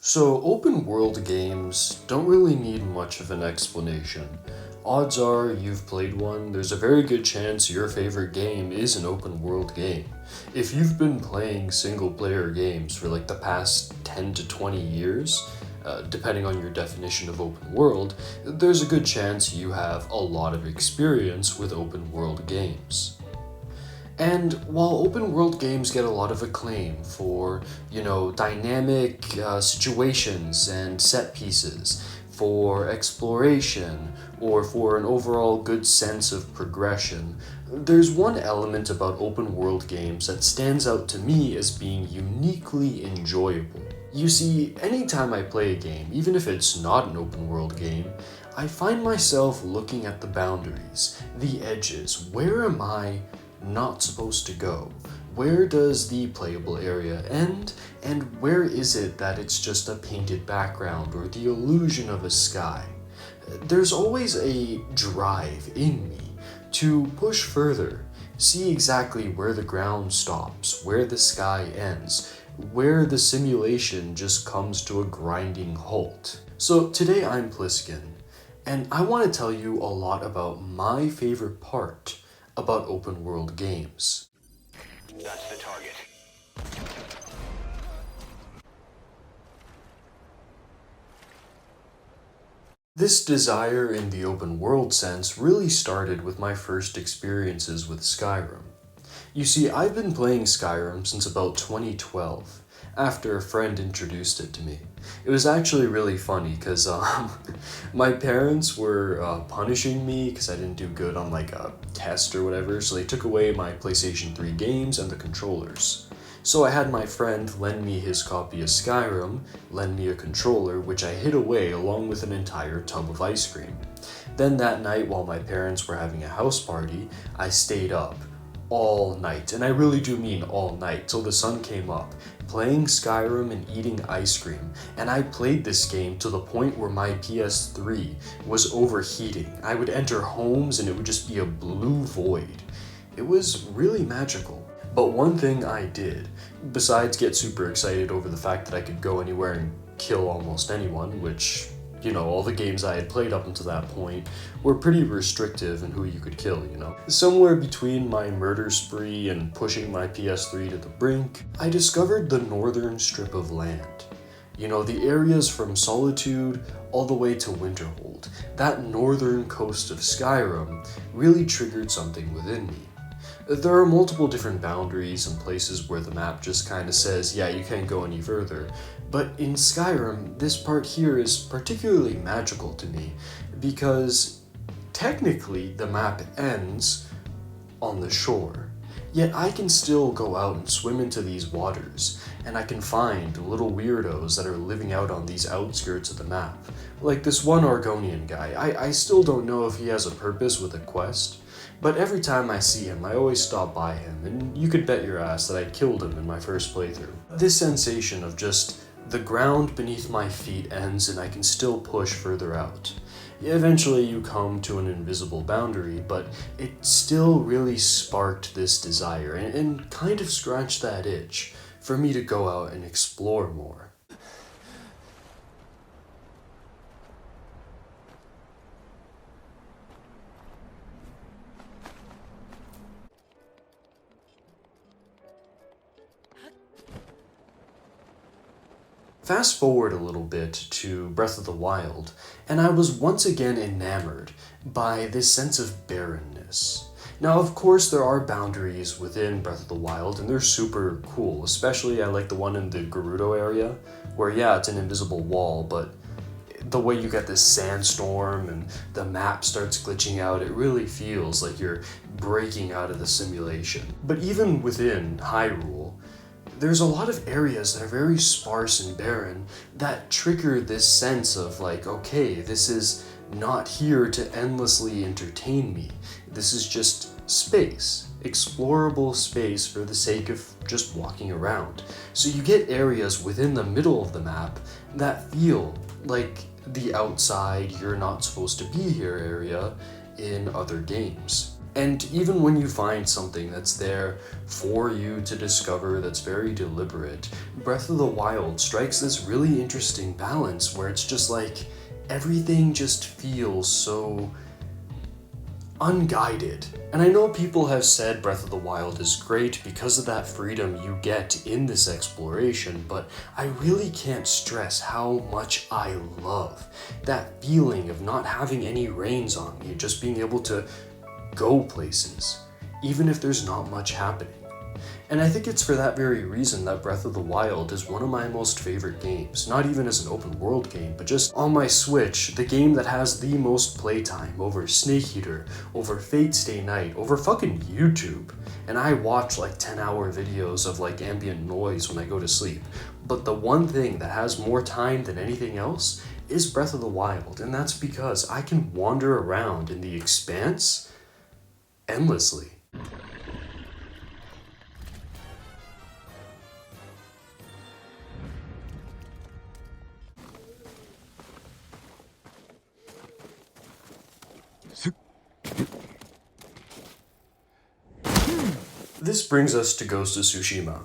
So, open world games don't really need much of an explanation. Odds are you've played one, there's a very good chance your favorite game is an open world game. If you've been playing single player games for like the past 10 to 20 years, depending on your definition of open world, there's a good chance you have a lot of experience with open world games. And while open world games get a lot of acclaim for, dynamic situations and set pieces, for exploration, or for an overall good sense of progression, there's one element about open world games that stands out to me as being uniquely enjoyable. You see, anytime I play a game, even if it's not an open world game, I find myself looking at the boundaries, the edges. Where am I not supposed to go? Where does the playable area end, and where is it that it's just a painted background or the illusion of a sky? There's always a drive in me to push further, see exactly where the ground stops, where the sky ends, where the simulation just comes to a grinding halt. So today I'm Pliskin, and I want to tell you a lot about my favorite part about open world games. That's the target. This desire in the open world sense really started with my first experiences with Skyrim. You see, I've been playing Skyrim since about 2012, after a friend introduced it to me. It was actually really funny because my parents were punishing me because I didn't do good on like a test or whatever, so they took away my PlayStation 3 games and the controllers. So I had my friend lend me his copy of Skyrim, lend me a controller, which I hid away along with an entire tub of ice cream. Then that night, while my parents were having a house party, I stayed up all night, and I really do mean all night, till the sun came up, playing Skyrim and eating ice cream. And I played this game to the point where my PS3 was overheating. I would enter homes and it would just be a blue void. It was really magical. But one thing I did, besides get super excited over the fact that I could go anywhere and kill almost anyone, which, all the games I had played up until that point were pretty restrictive in who you could kill, Somewhere between my murder spree and pushing my PS3 to the brink, I discovered the northern strip of land. The areas from Solitude all the way to Winterhold. That northern coast of Skyrim really triggered something within me. There are multiple different boundaries and places where the map just kind of says, yeah, you can't go any further. But in Skyrim, this part here is particularly magical to me because technically the map ends on the shore. Yet I can still go out and swim into these waters, and I can find little weirdos that are living out on these outskirts of the map. Like this one Argonian guy. I still don't know if he has a purpose with a quest, but every time I see him, I always stop by him, and you could bet your ass that I killed him in my first playthrough. This sensation of just the ground beneath my feet ends and I can still push further out. Eventually you come to an invisible boundary, but it still really sparked this desire and kind of scratched that itch for me to go out and explore more. Fast forward a little bit to Breath of the Wild, and I was once again enamored by this sense of barrenness. Now, of course, there are boundaries within Breath of the Wild, and they're super cool. Especially, I like the one in the Gerudo area, where, yeah, it's an invisible wall, but the way you get this sandstorm and the map starts glitching out, it really feels like you're breaking out of the simulation. But even within Hyrule, there's a lot of areas that are very sparse and barren that trigger this sense of like, okay, this is not here to endlessly entertain me. This is just space, explorable space for the sake of just walking around. So you get areas within the middle of the map that feel like the outside, you're not supposed to be here area in other games. And even when you find something that's there for you to discover that's very deliberate, Breath of the Wild strikes this really interesting balance where it's just like everything just feels so unguided. And I know people have said Breath of the Wild is great because of that freedom you get in this exploration, but I really can't stress how much I love that feeling of not having any reins on me, just being able to go places, even if there's not much happening. And I think it's for that very reason that Breath of the Wild is one of my most favorite games, not even as an open world game, but just on my Switch, the game that has the most playtime over Snake Eater, over Fate Stay Night, over fucking YouTube. And I watch like 10-hour videos of like ambient noise when I go to sleep. But the one thing that has more time than anything else is Breath of the Wild, and that's because I can wander around in the expanse endlessly. This brings us to Ghost of Tsushima.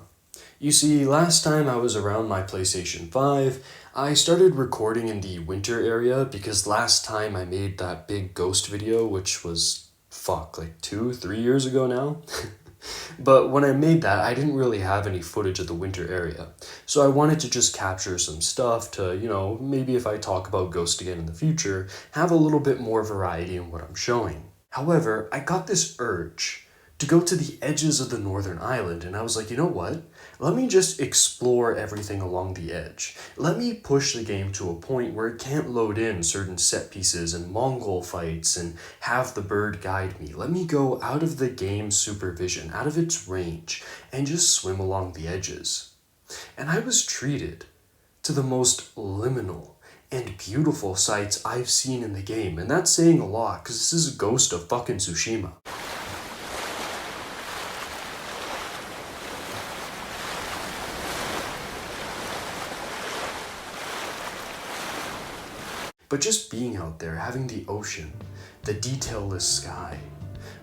You see, last time I was around my PlayStation 5, I started recording in the winter area because last time I made that big Ghost video, which was, like 2-3 years ago now. But when I made that, I didn't really have any footage of the winter area. So I wanted to just capture some stuff to, maybe if I talk about Ghost again in the future, have a little bit more variety in what I'm showing. However, I got this urge to go to the edges of the northern island, and I was like, you know what? Let me just explore everything along the edge. Let me push the game to a point where it can't load in certain set pieces and Mongol fights and have the bird guide me. Let me go out of the game's supervision, out of its range, and just swim along the edges. And I was treated to the most liminal and beautiful sights I've seen in the game, and that's saying a lot, because this is a Ghost of fucking Tsushima. But just being out there, having the ocean, the detailless sky,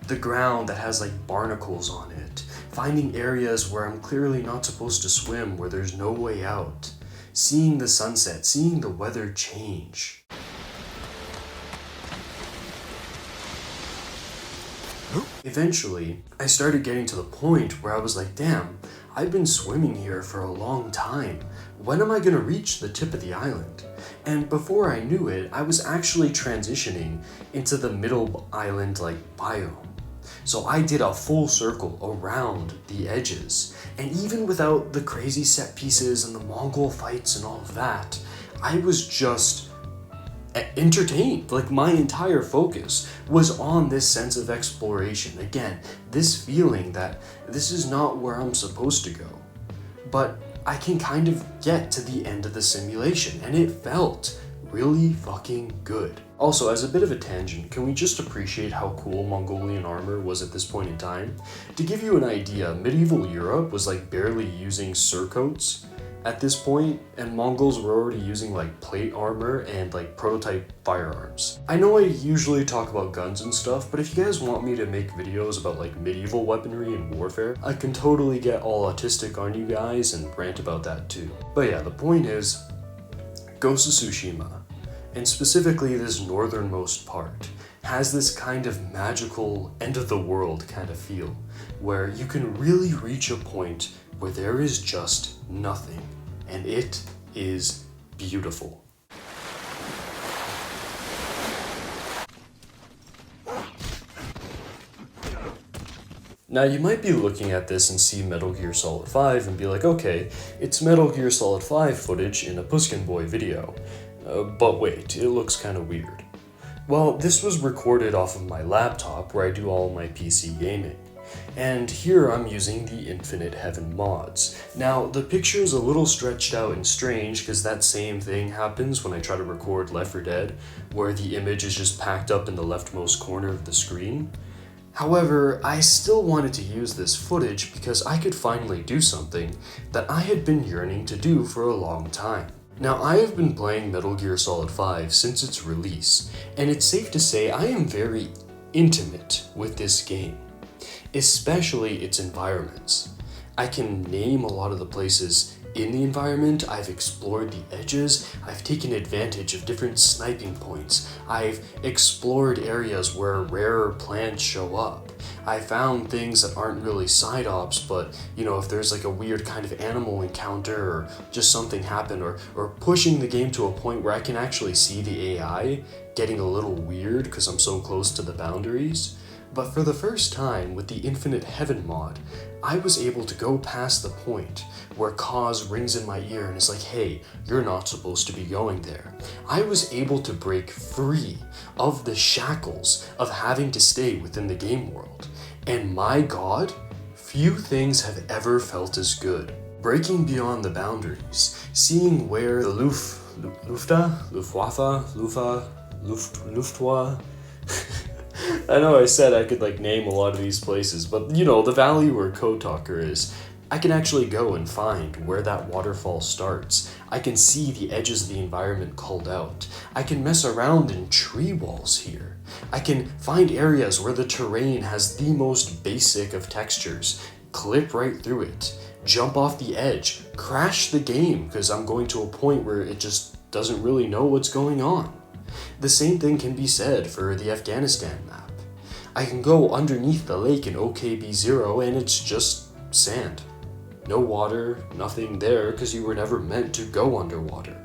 the ground that has like barnacles on it, finding areas where I'm clearly not supposed to swim, where there's no way out, seeing the sunset, seeing the weather change. Eventually, I started getting to the point where I was like, damn, I've been swimming here for a long time. When am I gonna reach the tip of the island? And before I knew it, I was actually transitioning into the middle island biome. So I did a full circle around the edges. And even without the crazy set pieces and the Mongol fights and all of that, I was just entertained. Like my entire focus was on this sense of exploration. Again, this feeling that this is not where I'm supposed to go, but I can kind of get to the end of the simulation, and it felt really fucking good. Also, as a bit of a tangent, can we just appreciate how cool Mongolian armor was at this point in time? To give you an idea, medieval Europe was barely using surcoats at this point, and Mongols were already using plate armor and prototype firearms. I know I usually talk about guns and stuff, but if you guys want me to make videos about medieval weaponry and warfare, I can totally get all autistic on you guys and rant about that too. But yeah, the point is, Ghost of Tsushima, and specifically this northernmost part, has this kind of magical end of the world kind of feel, where you can really reach a point where there is just nothing, and it is beautiful. Now you might be looking at this and see Metal Gear Solid 5 and be like, okay, it's Metal Gear Solid 5 footage in a Puskin Boy video. But wait, it looks kind of weird. Well, this was recorded off of my laptop where I do all my PC gaming. And here I'm using the Infinite Heaven mods. Now, the picture is a little stretched out and strange because that same thing happens when I try to record Left 4 Dead, where the image is just packed up in the leftmost corner of the screen. However, I still wanted to use this footage because I could finally do something that I had been yearning to do for a long time. Now, I have been playing Metal Gear Solid 5 since its release, and it's safe to say I am very intimate with this game, especially its environments. I can name a lot of the places in the environment. I've explored the edges, I've taken advantage of different sniping points, I've explored areas where rarer plants show up. I found things that aren't really side ops, but if there's like a weird kind of animal encounter or just something happen, or pushing the game to a point where I can actually see the AI getting a little weird because I'm so close to the boundaries. But for the first time with the Infinite Heaven mod, I was able to go past the point where Kaz rings in my ear and is like, hey, you're not supposed to be going there. I was able to break free of the shackles of having to stay within the game world. And my god, few things have ever felt as good. Breaking beyond the boundaries, seeing where the Luftwaffe, I know I said I could name a lot of these places, but the valley where Kotaker is, I can actually go and find where that waterfall starts. I can see the edges of the environment called out. I can mess around in tree walls here. I can find areas where the terrain has the most basic of textures, clip right through it, jump off the edge, crash the game because I'm going to a point where it just doesn't really know what's going on. The same thing can be said for the Afghanistan map. I can go underneath the lake in OKB0 and it's just sand. No water, nothing there because you were never meant to go underwater.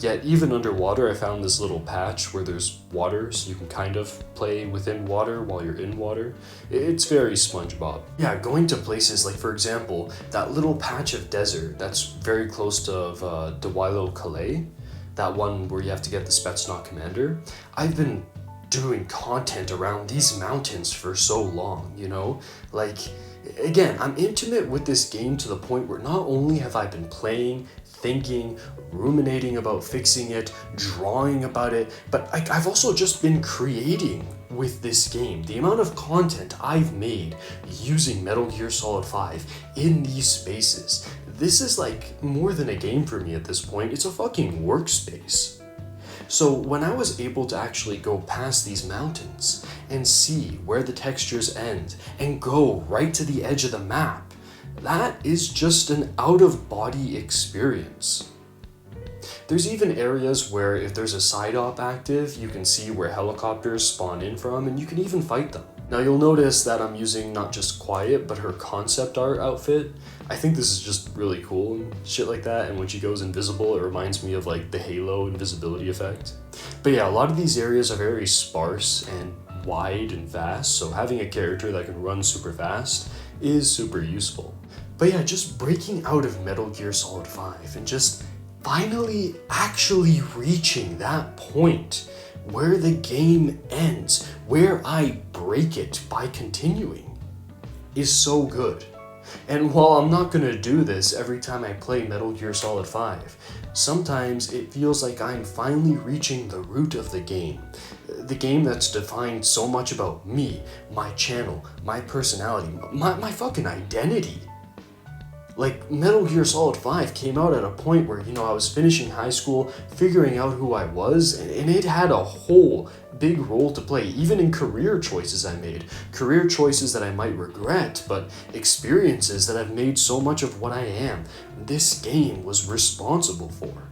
Yet even underwater I found this little patch where there's water so you can kind of play within water while you're in water. It's very SpongeBob. Yeah, going to places like, for example, that little patch of desert that's very close to Dewilo Calais, that one where you have to get the Spetsnaz commander. I've been doing content around these mountains for so long, Again, I'm intimate with this game to the point where not only have I been playing, thinking, ruminating about fixing it, drawing about it, but I've also just been creating with this game. The amount of content I've made using Metal Gear Solid 5 in these spaces, this is more than a game for me at this point, it's a fucking workspace. So when I was able to actually go past these mountains and see where the textures end and go right to the edge of the map, that is just an out-of-body experience. There's even areas where if there's a side op active, you can see where helicopters spawn in from and you can even fight them. Now you'll notice that I'm using not just Quiet, but her concept art outfit. I think this is just really cool and shit like that, and when she goes invisible, it reminds me of the Halo invisibility effect. But yeah, a lot of these areas are very sparse and wide and vast, so having a character that can run super fast is super useful. But yeah, just breaking out of Metal Gear Solid 5 and just finally actually reaching that point where the game ends, where I break it by continuing, is so good. And while I'm not gonna do this every time I play Metal Gear Solid 5, sometimes it feels like I'm finally reaching the root of the game that's defined so much about me, my channel, my personality, my fucking identity. Metal Gear Solid 5 came out at a point where, I was finishing high school, figuring out who I was, and it had a whole big role to play, even in career choices I made. Career choices that I might regret, but experiences that have made so much of what I am, this game was responsible for.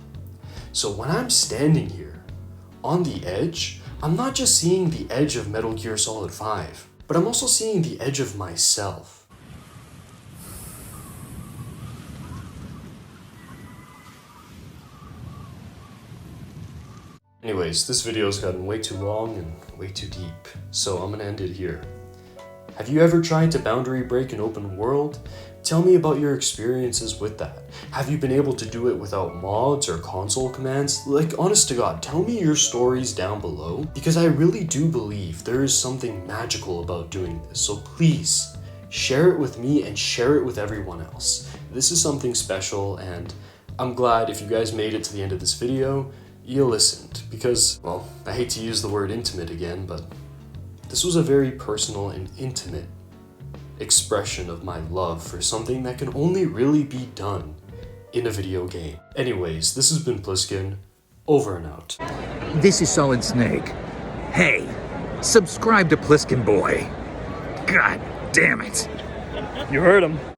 So when I'm standing here, on the edge, I'm not just seeing the edge of Metal Gear Solid 5, but I'm also seeing the edge of myself. Anyways, this video's gotten way too long and way too deep, so I'm gonna end it here. Have you ever tried to boundary break an open world? Tell me about your experiences with that. Have you been able to do it without mods or console commands? Honest to God, tell me your stories down below, because I really do believe there is something magical about doing this, so please, share it with me and share it with everyone else. This is something special, and I'm glad if you guys made it to the end of this video, you listened, because, well, I hate to use the word intimate again, but this was a very personal and intimate expression of my love for something that can only really be done in a video game. Anyways, this has been Pliskin, over and out. This is Solid Snake. Hey, subscribe to Pliskin Boy. God damn it. You heard him.